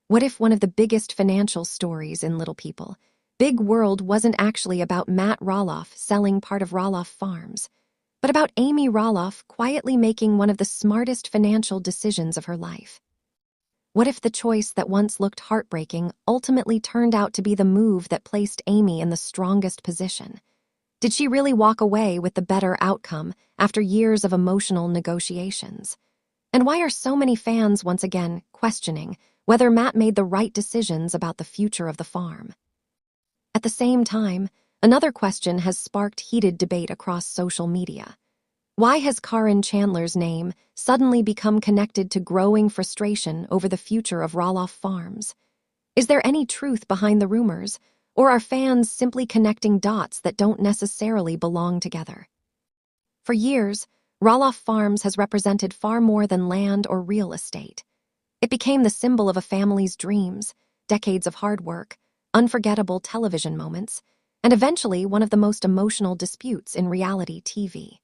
What if one of the biggest financial stories in Little People, Big World, wasn't actually about Matt Roloff selling part of Roloff Farms, but about Amy Roloff quietly making one of the smartest financial decisions of her life? What if the choice that once looked heartbreaking ultimately turned out to be the move that placed Amy in the strongest position? Did she really walk away with the better outcome after years of emotional negotiations? And why are so many fans once again questioning whether Matt made the right decisions about the future of the farm? At the same time, another question has sparked heated debate across social media. Why has Caryn Chandler's name suddenly become connected to growing frustration over the future of Roloff Farms? Is there any truth behind the rumors, or are fans simply connecting dots that don't necessarily belong together? For years, Roloff Farms has represented far more than land or real estate. It became the symbol of a family's dreams, decades of hard work, unforgettable television moments, and eventually one of the most emotional disputes in reality TV.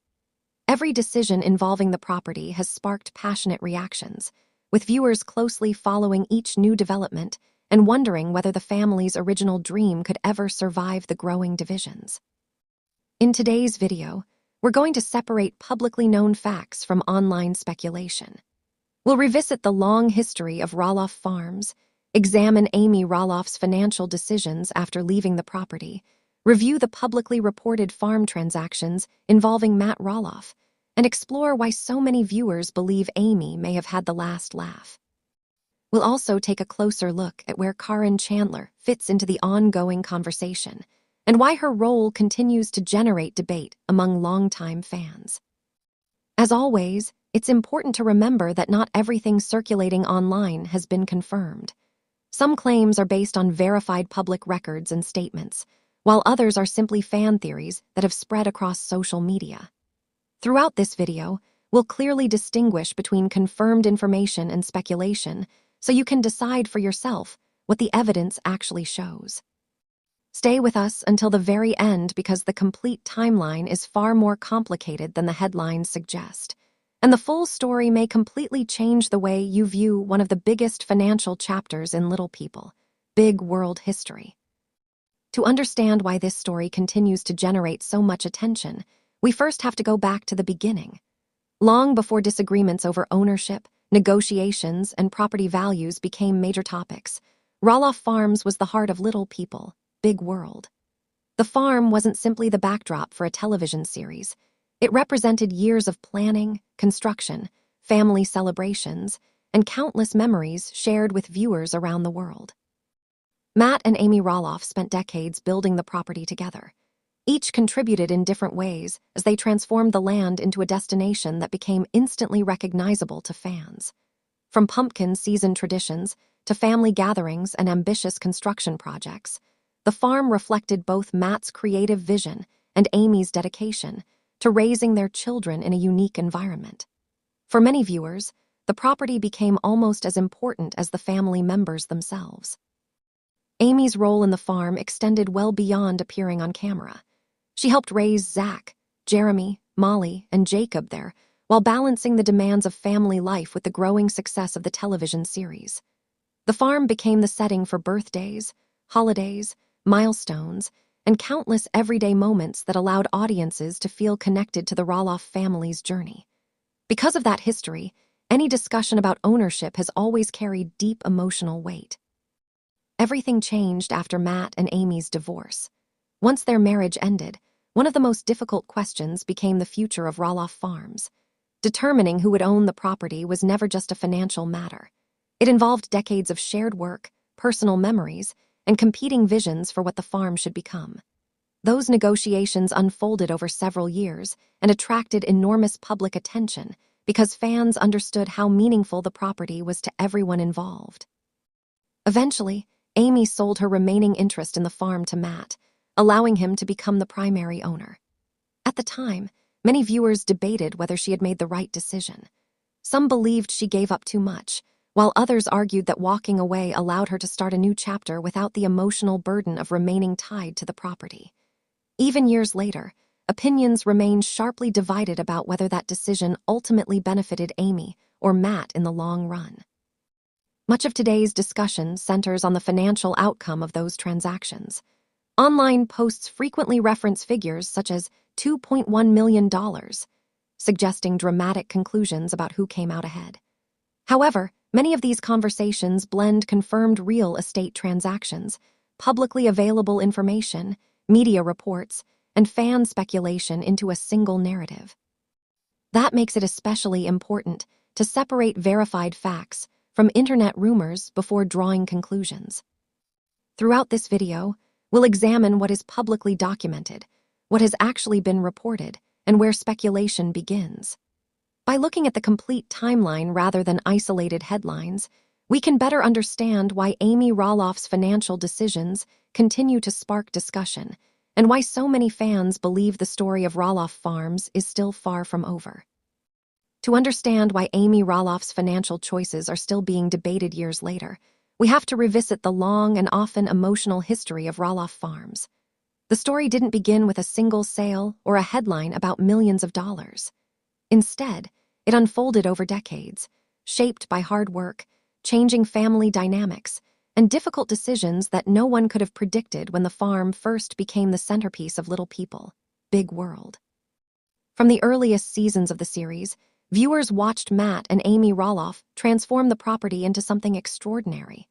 Every decision involving the property has sparked passionate reactions, with viewers closely following each new development and wondering whether the family's original dream could ever survive the growing divisions. In today's video, we're going to separate publicly known facts from online speculation. We'll revisit the long history of Roloff Farms, examine Amy Roloff's financial decisions after leaving the property, review the publicly reported farm transactions involving Matt Roloff, and explore why so many viewers believe Amy may have had the last laugh. We'll also take a closer look at where Caryn Chandler fits into the ongoing conversation and why her role continues to generate debate among longtime fans. As always, it's important to remember that not everything circulating online has been confirmed. Some claims are based on verified public records and statements, while others are simply fan theories that have spread across social media. Throughout this video, we'll clearly distinguish between confirmed information and speculation, so you can decide for yourself what the evidence actually shows. Stay with us until the very end because the complete timeline is far more complicated than the headlines suggest, and the full story may completely change the way you view one of the biggest financial chapters in Little People, Big World history. To understand why this story continues to generate so much attention, we first have to go back to the beginning. Long before disagreements over ownership, negotiations, and property values became major topics, Roloff Farms was the heart of Little People, Big World. The farm wasn't simply the backdrop for a television series. It represented years of planning, construction, family celebrations, and countless memories shared with viewers around the world. Matt and Amy Roloff spent decades building the property together. Each contributed in different ways as they transformed the land into a destination that became instantly recognizable to fans. From pumpkin season traditions to family gatherings and ambitious construction projects, the farm reflected both Matt's creative vision and Amy's dedication to raising their children in a unique environment. For many viewers, the property became almost as important as the family members themselves. Amy's role in the farm extended well beyond appearing on camera. She helped raise Zach, Jeremy, Molly, and Jacob there, while balancing the demands of family life with the growing success of the television series. The farm became the setting for birthdays, holidays, milestones, and countless everyday moments that allowed audiences to feel connected to the Roloff family's journey. Because of that history, any discussion about ownership has always carried deep emotional weight. Everything changed after Matt and Amy's divorce. Once their marriage ended, one of the most difficult questions became the future of Roloff Farms. Determining who would own the property was never just a financial matter. It involved decades of shared work, personal memories, and competing visions for what the farm should become. Those negotiations unfolded over several years and attracted enormous public attention because fans understood how meaningful the property was to everyone involved. Eventually, Amy sold her remaining interest in the farm to Matt, allowing him to become the primary owner. At the time, many viewers debated whether she had made the right decision. Some believed she gave up too much, while others argued that walking away allowed her to start a new chapter without the emotional burden of remaining tied to the property. Even years later, opinions remained sharply divided about whether that decision ultimately benefited Amy or Matt in the long run. Much of today's discussion centers on the financial outcome of those transactions. Online posts frequently reference figures such as $2.1 million, suggesting dramatic conclusions about who came out ahead. However, many of these conversations blend confirmed real estate transactions, publicly available information, media reports, and fan speculation into a single narrative. That makes it especially important to separate verified facts from internet rumors before drawing conclusions. Throughout this video, we'll examine what is publicly documented, what has actually been reported, and where speculation begins. By looking at the complete timeline rather than isolated headlines, we can better understand why Amy Roloff's financial decisions continue to spark discussion, and why so many fans believe the story of Roloff Farms is still far from over. To understand why Amy Roloff's financial choices are still being debated years later, we have to revisit the long and often emotional history of Roloff Farms. The story didn't begin with a single sale or a headline about millions of dollars. Instead, it unfolded over decades, shaped by hard work, changing family dynamics, and difficult decisions that no one could have predicted when the farm first became the centerpiece of Little People, Big World. From the earliest seasons of the series, viewers watched Matt and Amy Roloff transform the property into something extraordinary.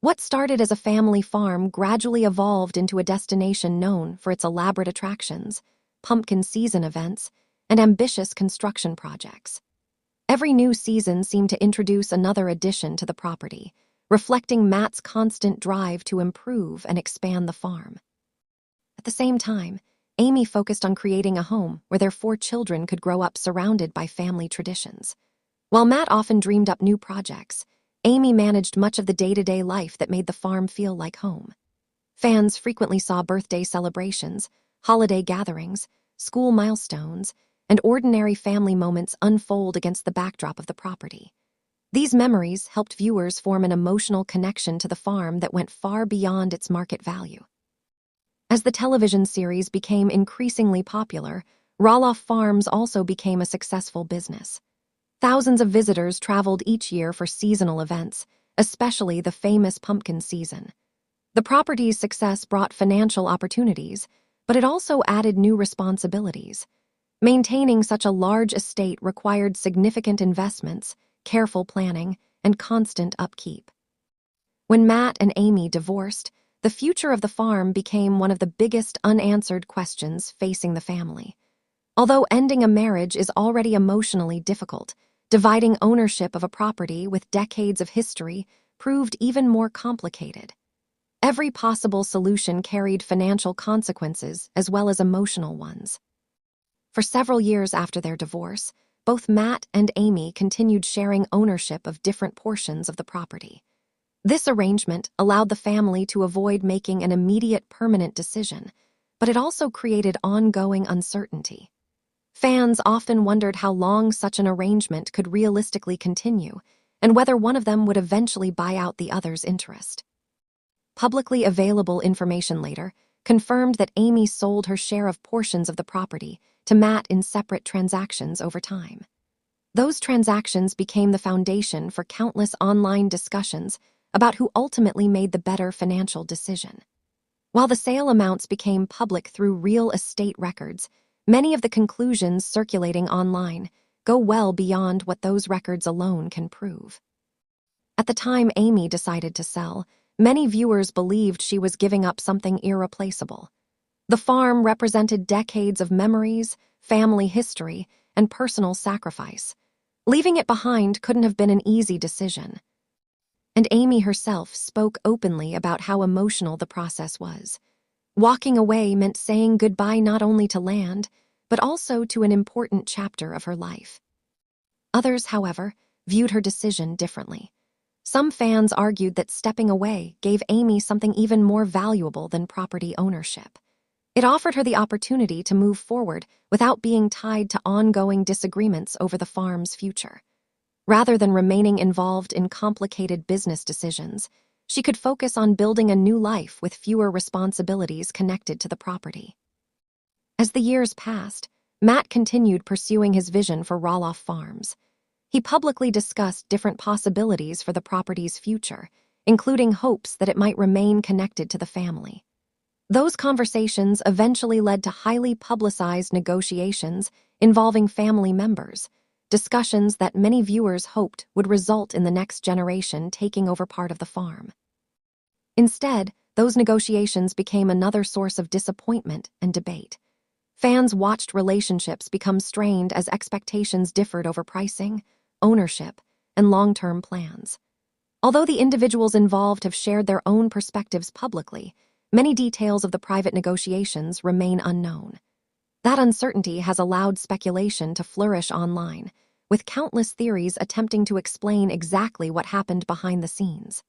What started as a family farm gradually evolved into a destination known for its elaborate attractions, pumpkin season events, and ambitious construction projects. Every new season seemed to introduce another addition to the property, reflecting Matt's constant drive to improve and expand the farm. At the same time, Amy focused on creating a home where their 4 children could grow up surrounded by family traditions. While Matt often dreamed up new projects, Amy managed much of the day-to-day life that made the farm feel like home. Fans frequently saw birthday celebrations, holiday gatherings, school milestones, and ordinary family moments unfold against the backdrop of the property. These memories helped viewers form an emotional connection to the farm that went far beyond its market value. As the television series became increasingly popular, Roloff Farms also became a successful business. Thousands of visitors traveled each year for seasonal events, especially the famous pumpkin season. The property's success brought financial opportunities, but it also added new responsibilities. Maintaining such a large estate required significant investments, careful planning, and constant upkeep. When Matt and Amy divorced, the future of the farm became one of the biggest unanswered questions facing the family. Although ending a marriage is already emotionally difficult, dividing ownership of a property with decades of history proved even more complicated. Every possible solution carried financial consequences as well as emotional ones. For several years after their divorce, both Matt and Amy continued sharing ownership of different portions of the property. This arrangement allowed the family to avoid making an immediate permanent decision, but it also created ongoing uncertainty. Fans often wondered how long such an arrangement could realistically continue, and whether one of them would eventually buy out the other's interest. Publicly available information later confirmed that Amy sold her share of portions of the property to Matt in separate transactions over time. Those transactions became the foundation for countless online discussions about who ultimately made the better financial decision. While the sale amounts became public through real estate records, many of the conclusions circulating online go well beyond what those records alone can prove. At the time Amy decided to sell, many viewers believed she was giving up something irreplaceable. The farm represented decades of memories, family history, and personal sacrifice. Leaving it behind couldn't have been an easy decision. And Amy herself spoke openly about how emotional the process was. Walking away meant saying goodbye not only to land, but also to an important chapter of her life. Others, however, viewed her decision differently. Some fans argued that stepping away gave Amy something even more valuable than property ownership. It offered her the opportunity to move forward without being tied to ongoing disagreements over the farm's future. Rather than remaining involved in complicated business decisions, she could focus on building a new life with fewer responsibilities connected to the property. As the years passed, Matt continued pursuing his vision for Roloff Farms. He publicly discussed different possibilities for the property's future, including hopes that it might remain connected to the family. Those conversations eventually led to highly publicized negotiations involving family members, discussions that many viewers hoped would result in the next generation taking over part of the farm. Instead, those negotiations became another source of disappointment and debate. Fans watched relationships become strained as expectations differed over pricing, ownership, and long-term plans. Although the individuals involved have shared their own perspectives publicly, many details of the private negotiations remain unknown. That uncertainty has allowed speculation to flourish online, with countless theories attempting to explain exactly what happened behind the scenes.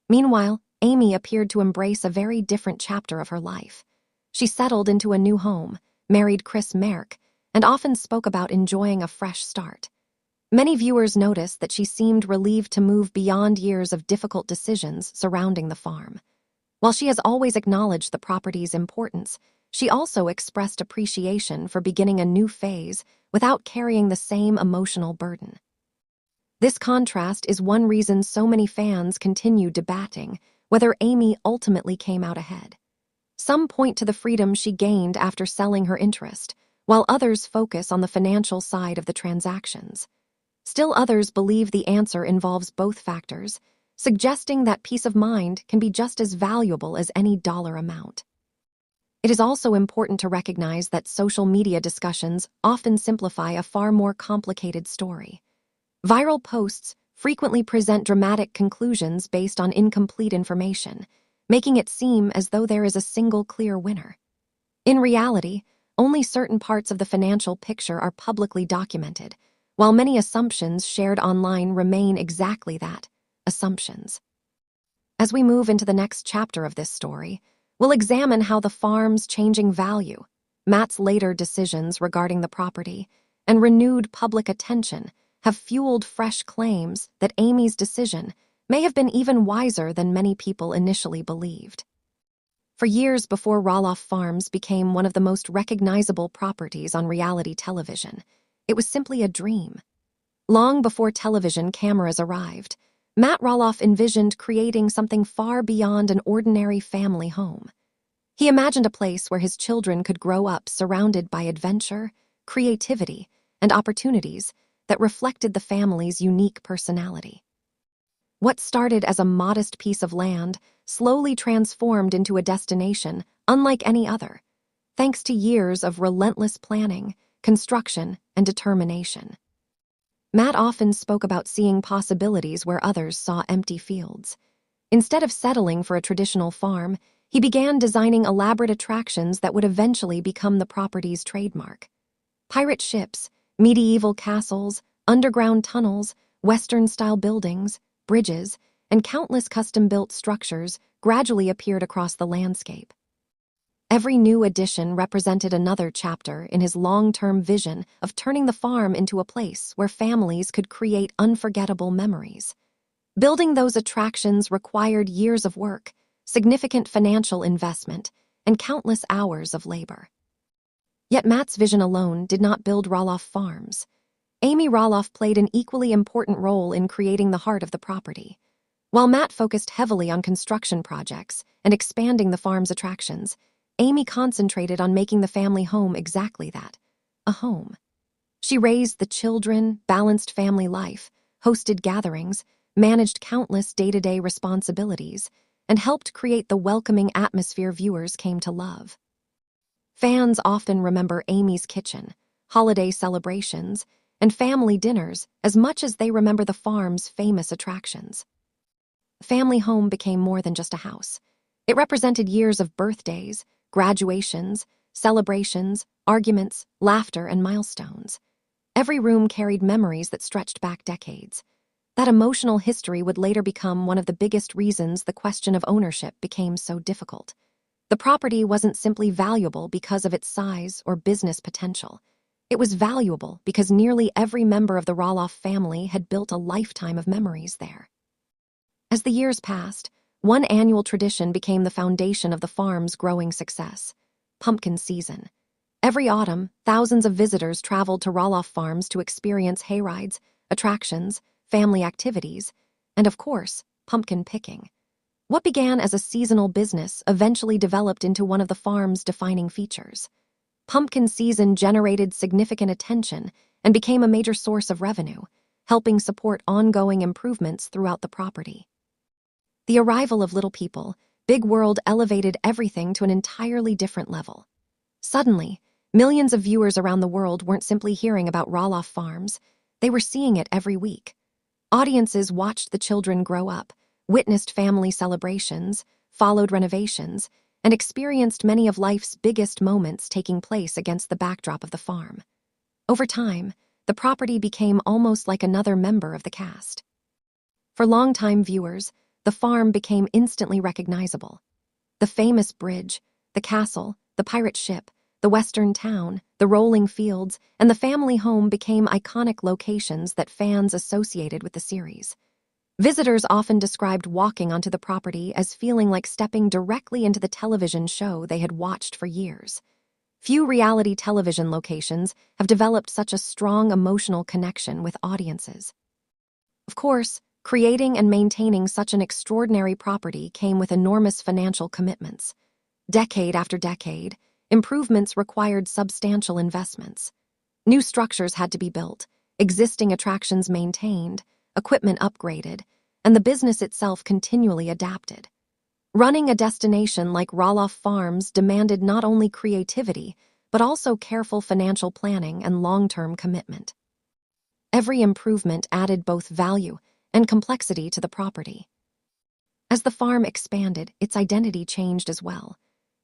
Meanwhile, Amy appeared to embrace a very different chapter of her life. She settled into a new home, married Marek, and often spoke about enjoying a fresh start. Many viewers noticed that she seemed relieved to move beyond years of difficult decisions surrounding the farm. While she has always acknowledged the property's importance, she also expressed appreciation for beginning a new phase without carrying the same emotional burden. This contrast is one reason so many fans continue debating whether Amy ultimately came out ahead. Some point to the freedom she gained after selling her interest, while others focus on the financial side of the transactions. Still others believe the answer involves both factors, suggesting that peace of mind can be just as valuable as any dollar amount. It is also important to recognize that social media discussions often simplify a far more complicated story. Viral posts frequently present dramatic conclusions based on incomplete information, making it seem as though there is a single clear winner. In reality, only certain parts of the financial picture are publicly documented, while many assumptions shared online remain exactly that, assumptions. As we move into the next chapter of this story, we'll examine how the farm's changing value, Matt's later decisions regarding the property, and renewed public attention have fueled fresh claims that Amy's decision may have been even wiser than many people initially believed. For years before Roloff Farms became one of the most recognizable properties on reality television, it was simply a dream. Long before television cameras arrived, Matt Roloff envisioned creating something far beyond an ordinary family home. He imagined a place where his children could grow up surrounded by adventure, creativity, and opportunities that reflected the family's unique personality. What started as a modest piece of land slowly transformed into a destination unlike any other, thanks to years of relentless planning, construction, and determination. Matt often spoke about seeing possibilities where others saw empty fields. Instead of settling for a traditional farm, he began designing elaborate attractions that would eventually become the property's trademark. Pirate ships, medieval castles, underground tunnels, Western-style buildings, bridges, and countless custom-built structures gradually appeared across the landscape. Every new addition represented another chapter in his long-term vision of turning the farm into a place where families could create unforgettable memories. Building those attractions required years of work, significant financial investment, and countless hours of labor. Yet Matt's vision alone did not build Roloff Farms. Amy Roloff played an equally important role in creating the heart of the property. While Matt focused heavily on construction projects and expanding the farm's attractions, Amy concentrated on making the family home exactly that, a home. She raised the children, balanced family life, hosted gatherings, managed countless day-to-day responsibilities, and helped create the welcoming atmosphere viewers came to love. Fans often remember Amy's kitchen, holiday celebrations, and family dinners as much as they remember the farm's famous attractions. Family home became more than just a house. It represented years of birthdays, graduations, celebrations, arguments, laughter, and milestones. Every room carried memories that stretched back decades. That emotional history would later become one of the biggest reasons the question of ownership became so difficult. The property wasn't simply valuable because of its size or business potential. It was valuable because nearly every member of the Roloff family had built a lifetime of memories there. As the years passed, one annual tradition became the foundation of the farm's growing success: pumpkin season. Every autumn, thousands of visitors traveled to Roloff Farms to experience hayrides, attractions, family activities, and of course, pumpkin picking. What began as a seasonal business eventually developed into one of the farm's defining features. Pumpkin season generated significant attention and became a major source of revenue, helping support ongoing improvements throughout the property. The arrival of Little People, Big World elevated everything to an entirely different level. Suddenly, millions of viewers around the world weren't simply hearing about Roloff Farms, they were seeing it every week. Audiences watched the children grow up, witnessed family celebrations, followed renovations, and experienced many of life's biggest moments taking place against the backdrop of the farm. Over time, the property became almost like another member of the cast. For longtime viewers, the farm became instantly recognizable. The famous bridge, the castle, the pirate ship, the western town, the rolling fields, and the family home became iconic locations that fans associated with the series. Visitors often described walking onto the property as feeling like stepping directly into the television show they had watched for years. Few reality television locations have developed such a strong emotional connection with audiences. Of course, creating and maintaining such an extraordinary property came with enormous financial commitments. Decade after decade, improvements required substantial investments. New structures had to be built, existing attractions maintained, equipment upgraded, and the business itself continually adapted. Running a destination like Roloff Farms demanded not only creativity, but also careful financial planning and long-term commitment. Every improvement added both value and complexity to the property. As the farm expanded, its identity changed as well.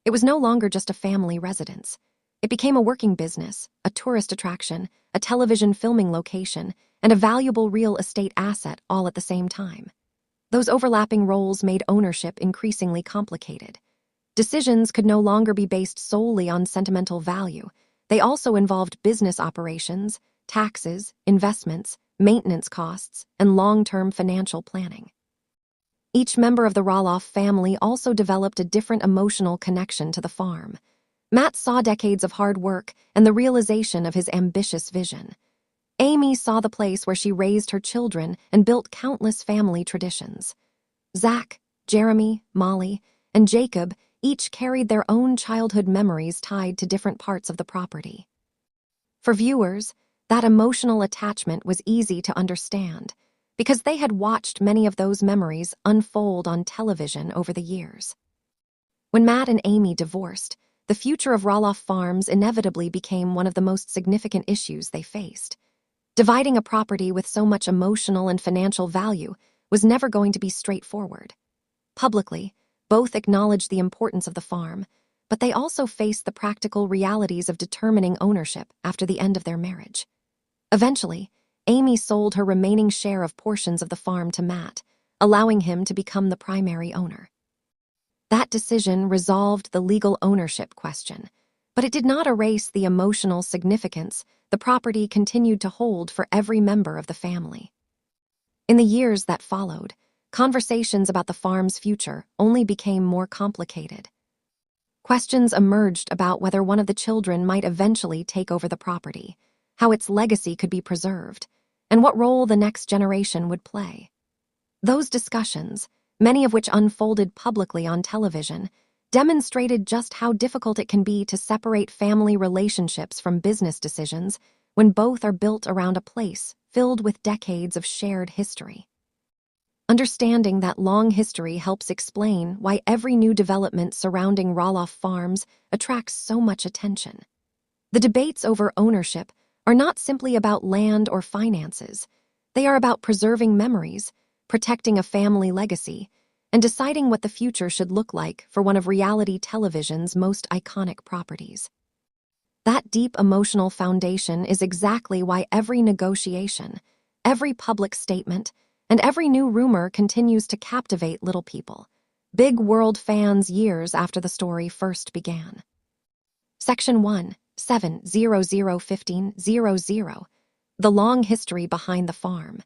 It was no longer just a family residence. It became a working business, a tourist attraction, a television filming location, and a valuable real estate asset all at the same time. Those overlapping roles made ownership increasingly complicated. Decisions could no longer be based solely on sentimental value. They also involved business operations, taxes, investments, maintenance costs, and long-term financial planning. Each member of the Roloff family also developed a different emotional connection to the farm. Matt saw decades of hard work and the realization of his ambitious vision. Amy saw the place where she raised her children and built countless family traditions. Zach, Jeremy, Molly, and Jacob each carried their own childhood memories tied to different parts of the property. For viewers, that emotional attachment was easy to understand because they had watched many of those memories unfold on television over the years. When Matt and Amy divorced, the future of Roloff Farms inevitably became one of the most significant issues they faced. Dividing a property with so much emotional and financial value was never going to be straightforward. Publicly, both acknowledged the importance of the farm, but they also faced the practical realities of determining ownership after the end of their marriage. Eventually, Amy sold her remaining share of portions of the farm to Matt, allowing him to become the primary owner. That decision resolved the legal ownership question, but it did not erase the emotional significance the property continued to hold for every member of the family. In the years that followed, conversations about the farm's future only became more complicated. Questions emerged about whether one of the children might eventually take over the property, how its legacy could be preserved, and what role the next generation would play. Those discussions, many of which unfolded publicly on television, demonstrated just how difficult it can be to separate family relationships from business decisions when both are built around a place filled with decades of shared history. Understanding that long history helps explain why every new development surrounding Roloff Farms attracts so much attention. The debates over ownership are not simply about land or finances. They are about preserving memories, protecting a family legacy, and deciding what the future should look like for one of reality television's most iconic properties. That deep emotional foundation is exactly why every negotiation, every public statement, and every new rumor continues to captivate Little People, Big World fans years after the story first began. Section 1, 7001500, The Long History Behind the Farm.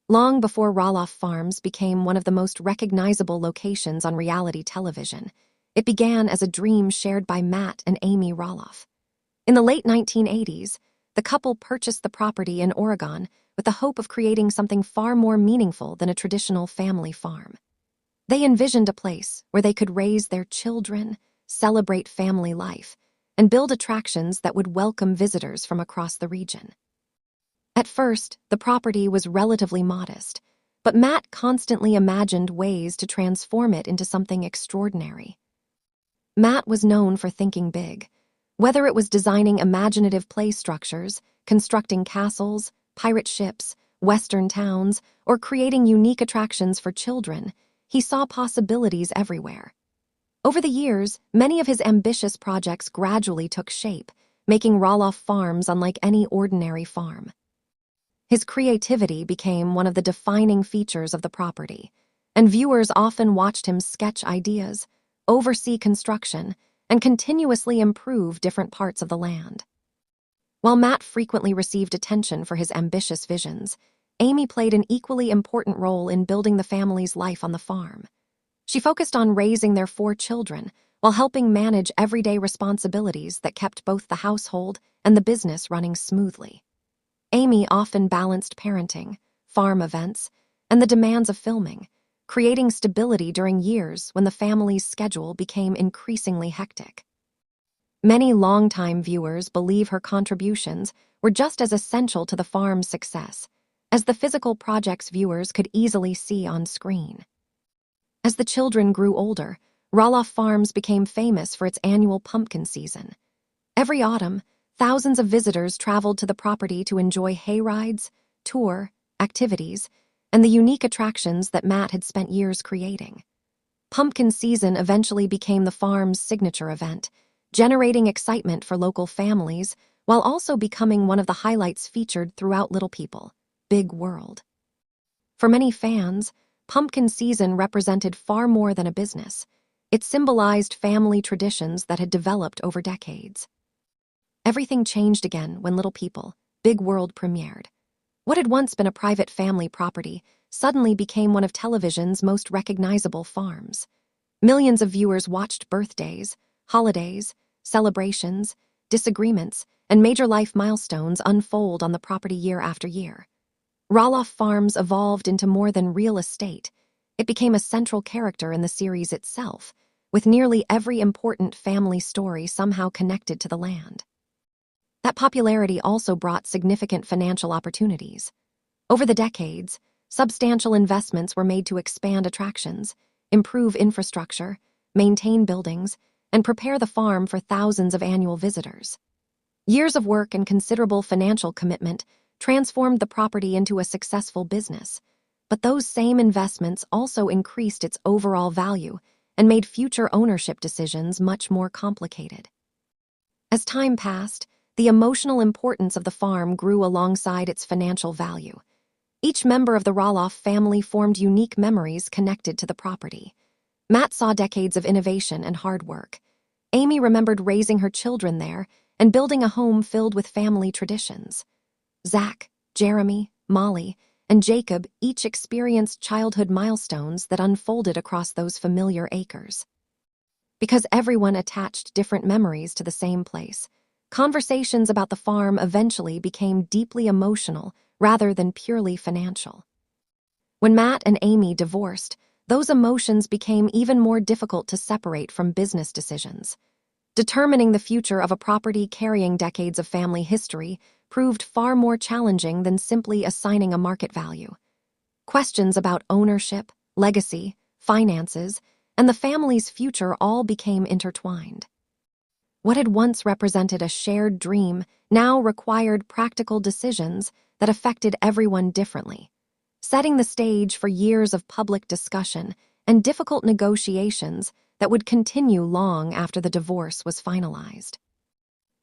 Long before Roloff Farms became one of the most recognizable locations on reality television, it began as a dream shared by Matt and Amy Roloff. In the late 1980s, the couple purchased the property in Oregon with the hope of creating something far more meaningful than a traditional family farm. They envisioned a place where they could raise their children, celebrate family life, and build attractions that would welcome visitors from across the region. At first, the property was relatively modest, but Matt constantly imagined ways to transform it into something extraordinary. Matt was known for thinking big, whether it was designing imaginative play structures, constructing castles, pirate ships, western towns, or creating unique attractions for children. He saw possibilities everywhere. Over the years, many of his ambitious projects gradually took shape, making Roloff Farms unlike any ordinary farm. His creativity became one of the defining features of the property, and viewers often watched him sketch ideas, oversee construction, and continuously improve different parts of the land. While Matt frequently received attention for his ambitious visions, Amy played an equally important role in building the family's life on the farm. She focused on raising their 4 children while helping manage everyday responsibilities that kept both the household and the business running smoothly. Amy often balanced parenting, farm events, and the demands of filming, creating stability during years when the family's schedule became increasingly hectic. Many longtime viewers believe her contributions were just as essential to the farm's success as the physical projects viewers could easily see on screen. As the children grew older, Roloff Farms became famous for its annual pumpkin season. Every autumn, thousands of visitors traveled to the property to enjoy hay rides, tour, activities, and the unique attractions that Matt had spent years creating. Pumpkin season eventually became the farm's signature event, generating excitement for local families while also becoming one of the highlights featured throughout Little People, Big World. For many fans, pumpkin season represented far more than a business. It symbolized family traditions that had developed over decades. Everything changed again when Little People, Big World premiered. What had once been a private family property suddenly became one of television's most recognizable farms. Millions of viewers watched birthdays, holidays, celebrations, disagreements, and major life milestones unfold on the property year after year. Roloff Farms evolved into more than real estate. It became a central character in the series itself, with nearly every important family story somehow connected to the land. That popularity also brought significant financial opportunities. Over the decades, substantial investments were made to expand attractions, improve infrastructure, maintain buildings, and prepare the farm for thousands of annual visitors. Years of work and considerable financial commitment transformed the property into a successful business, but those same investments also increased its overall value and made future ownership decisions much more complicated. As time passed, the emotional importance of the farm grew alongside its financial value. Each member of the Roloff family formed unique memories connected to the property. Matt saw decades of innovation and hard work. Amy remembered raising her children there and building a home filled with family traditions. Zach, Jeremy, Molly, and Jacob each experienced childhood milestones that unfolded across those familiar acres. Because everyone attached different memories to the same place, conversations about the farm eventually became deeply emotional rather than purely financial. When Matt and Amy divorced, those emotions became even more difficult to separate from business decisions. Determining the future of a property carrying decades of family history proved far more challenging than simply assigning a market value. Questions about ownership, legacy, finances, and the family's future all became intertwined. What had once represented a shared dream now required practical decisions that affected everyone differently, setting the stage for years of public discussion and difficult negotiations that would continue long after the divorce was finalized.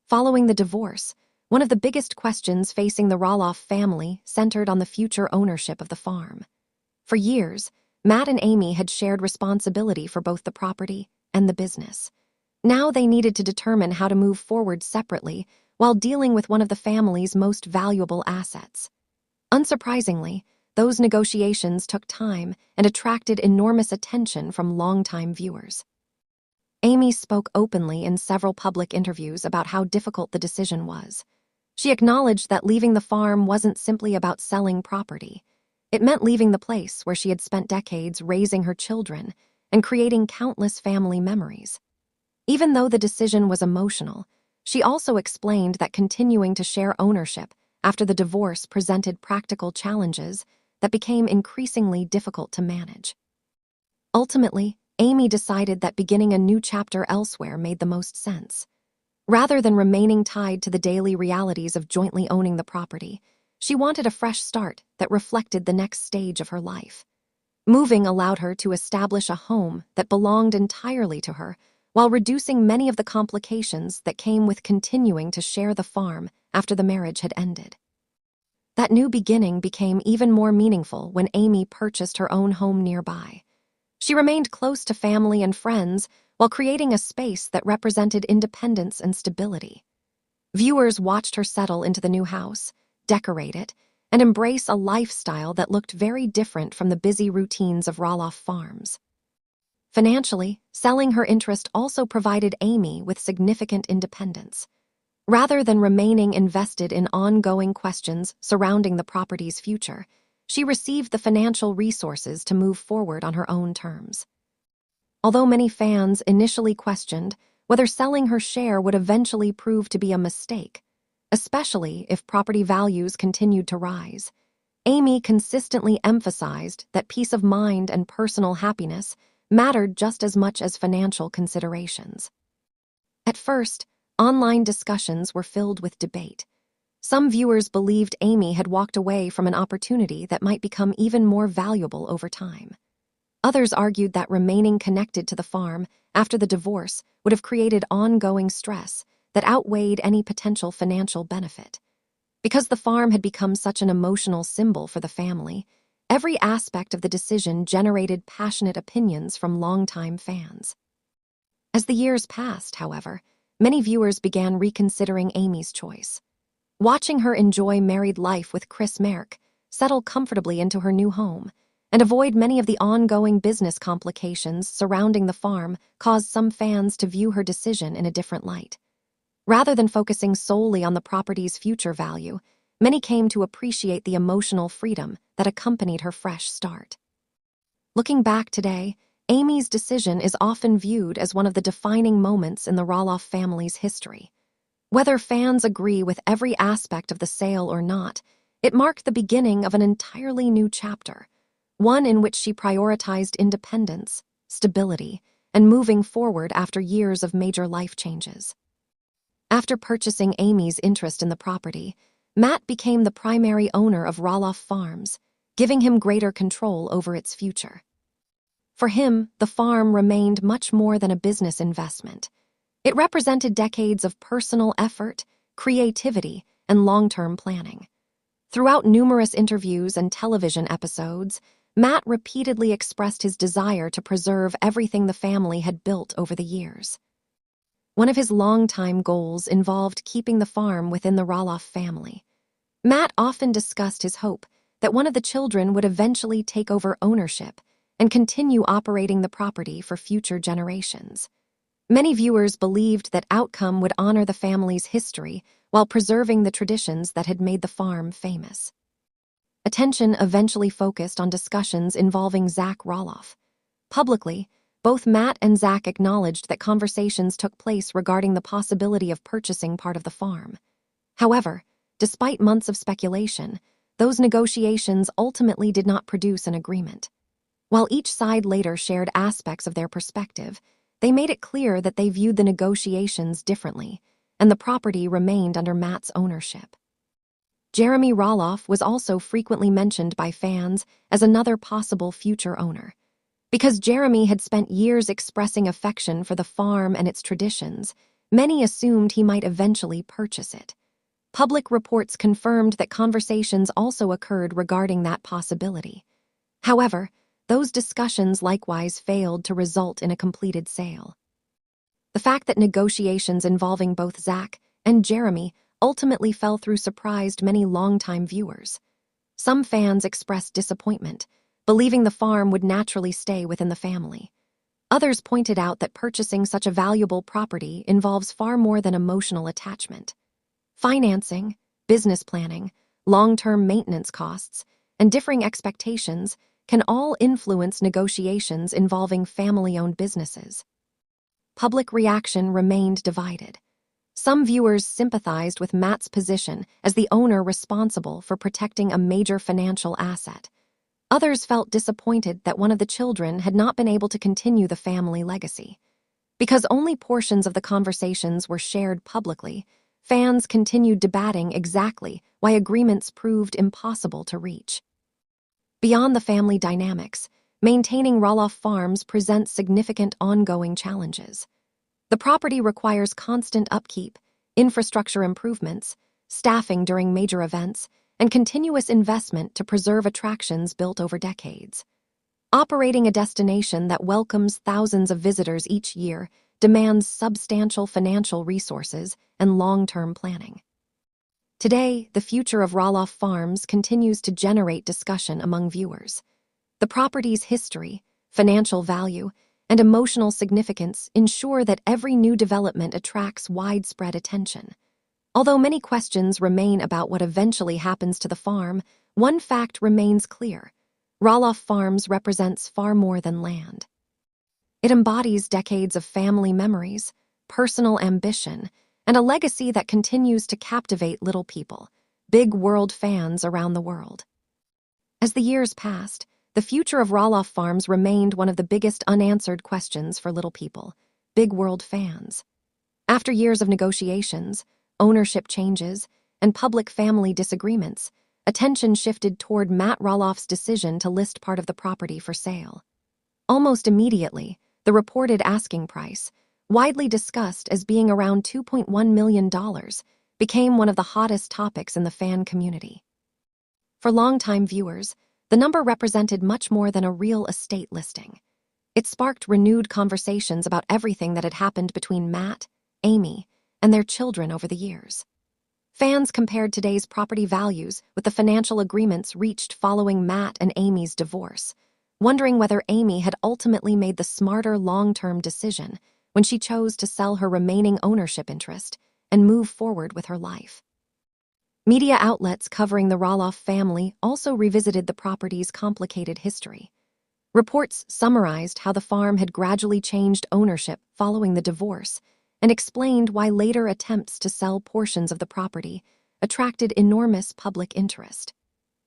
Following the divorce, one of the biggest questions facing the Roloff family centered on the future ownership of the farm. For years, Matt and Amy had shared responsibility for both the property and the business. Now they needed to determine how to move forward separately while dealing with one of the family's most valuable assets. Unsurprisingly, those negotiations took time and attracted enormous attention from longtime viewers. Amy spoke openly in several public interviews about how difficult the decision was. She acknowledged that leaving the farm wasn't simply about selling property. It meant leaving the place where she had spent decades raising her children and creating countless family memories. Even though the decision was emotional, she also explained that continuing to share ownership after the divorce presented practical challenges that became increasingly difficult to manage. Ultimately, Amy decided that beginning a new chapter elsewhere made the most sense. Rather than remaining tied to the daily realities of jointly owning the property, she wanted a fresh start that reflected the next stage of her life. Moving allowed her to establish a home that belonged entirely to her, while reducing many of the complications that came with continuing to share the farm after the marriage had ended. That new beginning became even more meaningful when Amy purchased her own home nearby. She remained close to family and friends while creating a space that represented independence and stability. Viewers watched her settle into the new house, decorate it, and embrace a lifestyle that looked very different from the busy routines of Roloff Farms. Financially, selling her interest also provided Amy with significant independence. Rather than remaining invested in ongoing questions surrounding the property's future, she received the financial resources to move forward on her own terms. Although many fans initially questioned whether selling her share would eventually prove to be a mistake, especially if property values continued to rise, Amy consistently emphasized that peace of mind and personal happiness mattered just as much as financial considerations. At first, online discussions were filled with debate. Some viewers believed Amy had walked away from an opportunity that might become even more valuable over time. Others argued that remaining connected to the farm after the divorce would have created ongoing stress that outweighed any potential financial benefit. Because the farm had become such an emotional symbol for the family, every aspect of the decision generated passionate opinions from longtime fans. As the years passed, however, many viewers began reconsidering Amy's choice. Watching her enjoy married life with Marek, settle comfortably into her new home, and avoid many of the ongoing business complications surrounding the farm caused some fans to view her decision in a different light. Rather than focusing solely on the property's future value, many came to appreciate the emotional freedom that accompanied her fresh start. Looking back today, Amy's decision is often viewed as one of the defining moments in the Roloff family's history. Whether fans agree with every aspect of the sale or not, it marked the beginning of an entirely new chapter, one in which she prioritized independence, stability, and moving forward after years of major life changes. After purchasing Amy's interest in the property, Matt became the primary owner of Roloff Farms, giving him greater control over its future. For him, the farm remained much more than a business investment. It represented decades of personal effort, creativity, and long-term planning. Throughout numerous interviews and television episodes, Matt repeatedly expressed his desire to preserve everything the family had built over the years. One of his longtime goals involved keeping the farm within the Roloff family. Matt often discussed his hope that one of the children would eventually take over ownership and continue operating the property for future generations. Many viewers believed that outcome would honor the family's history while preserving the traditions that had made the farm famous. Attention eventually focused on discussions involving Zach Roloff. Publicly, both Matt and Zach acknowledged that conversations took place regarding the possibility of purchasing part of the farm. However, despite months of speculation, those negotiations ultimately did not produce an agreement. While each side later shared aspects of their perspective, they made it clear that they viewed the negotiations differently, and the property remained under Matt's ownership. Jeremy Roloff was also frequently mentioned by fans as another possible future owner. Because Jeremy had spent years expressing affection for the farm and its traditions, many assumed he might eventually purchase it. Public reports confirmed that conversations also occurred regarding that possibility. However, those discussions likewise failed to result in a completed sale. The fact that negotiations involving both Zach and Jeremy ultimately fell through surprised many longtime viewers. Some fans expressed disappointment, believing the farm would naturally stay within the family. Others pointed out that purchasing such a valuable property involves far more than emotional attachment. Financing, business planning, long-term maintenance costs, and differing expectations can all influence negotiations involving family-owned businesses. Public reaction remained divided. Some viewers sympathized with Matt's position as the owner responsible for protecting a major financial asset. Others felt disappointed that one of the children had not been able to continue the family legacy. Because only portions of the conversations were shared publicly, fans continued debating exactly why agreements proved impossible to reach. Beyond the family dynamics, maintaining Roloff Farms presents significant ongoing challenges. The property requires constant upkeep, infrastructure improvements, staffing during major events, and continuous investment to preserve attractions built over decades. Operating a destination that welcomes thousands of visitors each year demands substantial financial resources and long-term planning. Today, the future of Roloff Farms continues to generate discussion among viewers. The property's history, financial value, and emotional significance ensure that every new development attracts widespread attention. Although many questions remain about what eventually happens to the farm, one fact remains clear: Roloff Farms represents far more than land. It embodies decades of family memories, personal ambition, and a legacy that continues to captivate little people, big world fans around the world. As the years passed, the future of Roloff Farms remained one of the biggest unanswered questions for little people, big world fans. After years of negotiations, ownership changes, and public family disagreements, attention shifted toward Matt Roloff's decision to list part of the property for sale. Almost immediately, the reported asking price, widely discussed as being around $2.1 million, became one of the hottest topics in the fan community. For longtime viewers, the number represented much more than a real estate listing. It sparked renewed conversations about everything that had happened between Matt, Amy, and their children over the years. Fans compared today's property values with the financial agreements reached following Matt and Amy's divorce, wondering whether Amy had ultimately made the smarter long-term decision when she chose to sell her remaining ownership interest and move forward with her life. Media outlets covering the Roloff family also revisited the property's complicated history. Reports summarized how the farm had gradually changed ownership following the divorce and explained why later attempts to sell portions of the property attracted enormous public interest.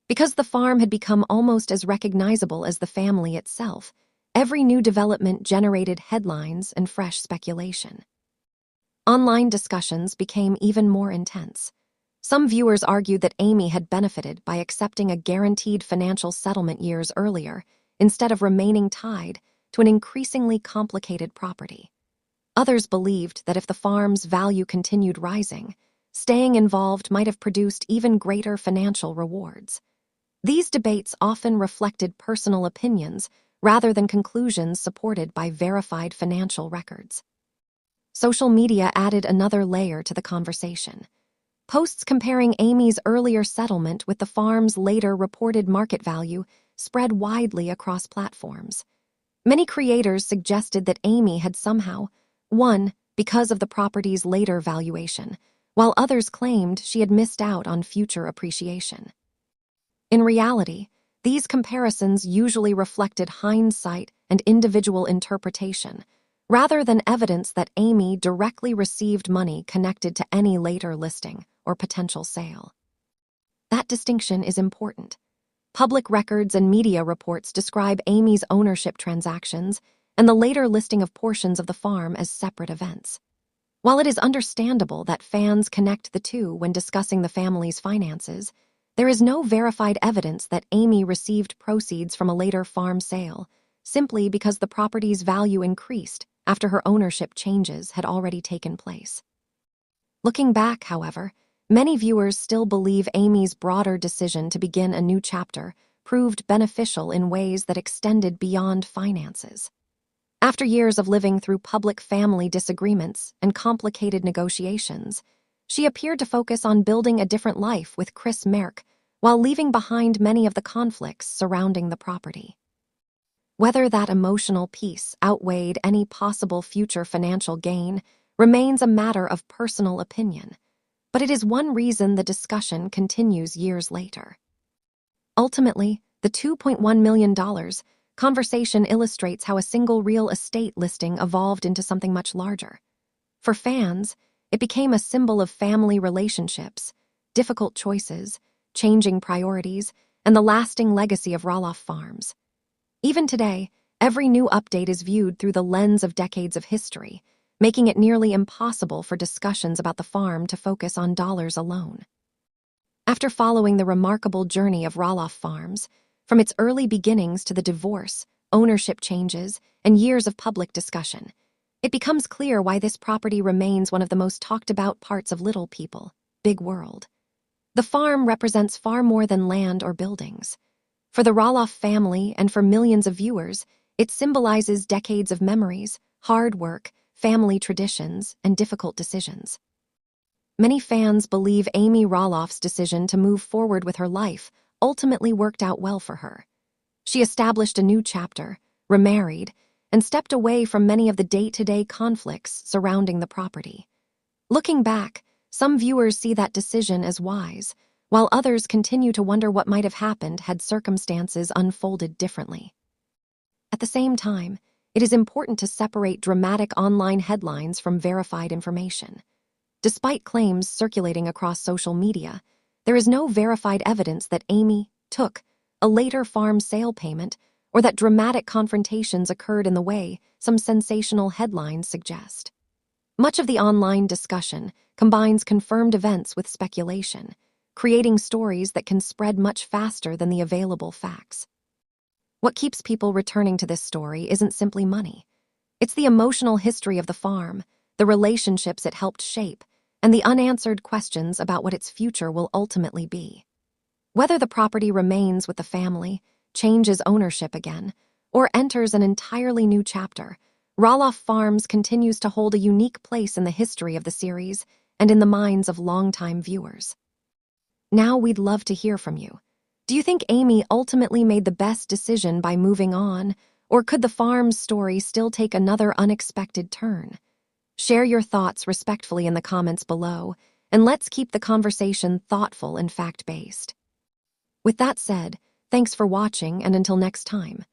Because the farm had become almost as recognizable as the family itself, every new development generated headlines and fresh speculation. Online discussions became even more intense. Some viewers argued that Amy had benefited by accepting a guaranteed financial settlement years earlier instead of remaining tied to an increasingly complicated property. Others believed that if the farm's value continued rising, staying involved might have produced even greater financial rewards. These debates often reflected personal opinions rather than conclusions supported by verified financial records. Social media added another layer to the conversation. Posts comparing Amy's earlier settlement with the farm's later reported market value spread widely across platforms. Many creators suggested that Amy had somehow won because of the property's later valuation, while others claimed she had missed out on future appreciation. In reality, these comparisons usually reflected hindsight and individual interpretation, rather than evidence that Amy directly received money connected to any later listing or potential sale. That distinction is important. Public records and media reports describe Amy's ownership transactions and the later listing of portions of the farm as separate events. While it is understandable that fans connect the two when discussing the family's finances, there is no verified evidence that Amy received proceeds from a later farm sale, simply because the property's value increased after her ownership changes had already taken place. Looking back, however, many viewers still believe Amy's broader decision to begin a new chapter proved beneficial in ways that extended beyond finances. After years of living through public family disagreements and complicated negotiations, she appeared to focus on building a different life with Marek, while leaving behind many of the conflicts surrounding the property. Whether that emotional peace outweighed any possible future financial gain remains a matter of personal opinion, but it is one reason the discussion continues years later. Ultimately, the $2.1 million conversation illustrates how a single real estate listing evolved into something much larger. For fans, it became a symbol of family relationships, difficult choices, changing priorities, and the lasting legacy of Roloff Farms. Even today, every new update is viewed through the lens of decades of history, making it nearly impossible for discussions about the farm to focus on dollars alone. After following the remarkable journey of Roloff Farms, from its early beginnings to the divorce, ownership changes, and years of public discussion, it becomes clear why this property remains one of the most talked about parts of Little People, Big World. The farm represents far more than land or buildings. For the Roloff family and for millions of viewers, it symbolizes decades of memories, hard work, family traditions, and difficult decisions. Many fans believe Amy Roloff's decision to move forward with her life ultimately worked out well for her. She established a new chapter, remarried, and stepped away from many of the day-to-day conflicts surrounding the property. Looking back, some viewers see that decision as wise, while others continue to wonder what might have happened had circumstances unfolded differently. At the same time, it is important to separate dramatic online headlines from verified information. Despite claims circulating across social media, there is no verified evidence that Amy took a later farm sale payment or that dramatic confrontations occurred in the way some sensational headlines suggest. Much of the online discussion combines confirmed events with speculation, creating stories that can spread much faster than the available facts. What keeps people returning to this story isn't simply money. It's the emotional history of the farm, the relationships it helped shape, and the unanswered questions about what its future will ultimately be. Whether the property remains with the family, changes ownership again, or enters an entirely new chapter, Roloff Farms continues to hold a unique place in the history of the series and in the minds of longtime viewers. Now we'd love to hear from you. Do you think Amy ultimately made the best decision by moving on, or could the farm's story still take another unexpected turn? Share your thoughts respectfully in the comments below, and let's keep the conversation thoughtful and fact-based. With that said, thanks for watching, and until next time.